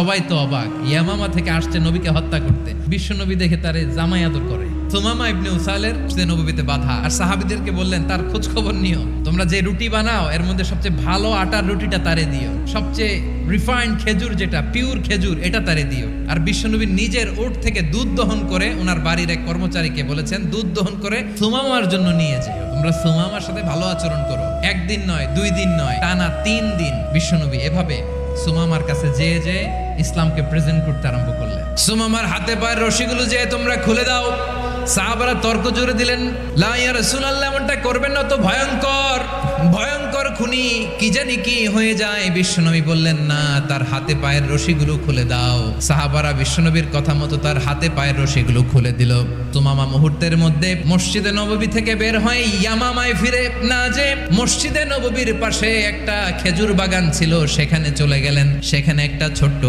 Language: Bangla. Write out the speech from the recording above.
সবাই তো অবাক, ইয়ামামা থেকে আসছে নবীকে হত্যা করতে। বিশ্ব নবী দেখে তারে জামাই আদর করে। সুমামা ইবনে উসালের নবীতে বাধা, আর সাহাবীদেরকে বললেন তার খোঁজ খবর নিও, তোমরা যে রুটি বানাও এর মধ্যে সবচেয়ে ভালো আটার রুটিটা তারে দিও, সবচেয়ে রিফাইন্ড খেজুর যেটা পিওর খেজুর এটা তারে দিও। আর বিশ্বনবী নিজের উট থেকে দুধ দহন করে ওনার বাড়ির এক কর্মচারীকে বলেছেন দুধ দহন করে সুমামার জন্য নিয়ে যেও, তোমরা সুমামার সাথে ভালো আচরণ করো। একদিন নয়, 2 দিন নয়, টানা 3 দিন বিশ্বনবী এভাবে সুমামার কাছে যেয়ে যেয়ে ইসলামকে প্রেজেন্ট করতে আরম্ভ করলেন। সুমামার হাতে পায়ের রশিগুলো যে তোমরা খুলে দাও। সাহাবারা তর্ক জোরে দিলেন, লা ইয়া রাসূলুল্লাহ, এমনটা করবেন না, তো ভয়ঙ্কর ভয়ঙ্কর খুনি, কি জানি কি হয়ে যায়। বিশ্বনবী বললেন না, তার হাতে পায়ের রশিগুলো খুলে দাও। সাহাবারা বিশ্বনবীর কথা মতো তার হাতে পায়ের রশিগুলো খুলে দিল। সুমামা মুহূর্তের মধ্যে মসজিদে নববী থেকে বের হয়ে ইয়ামামায় ফিরে না যে মসজিদে নববীর পাশে একটা খেজুর বাগান ছিল সেখানে চলে গেলেন। সেখানে একটা ছোট্ট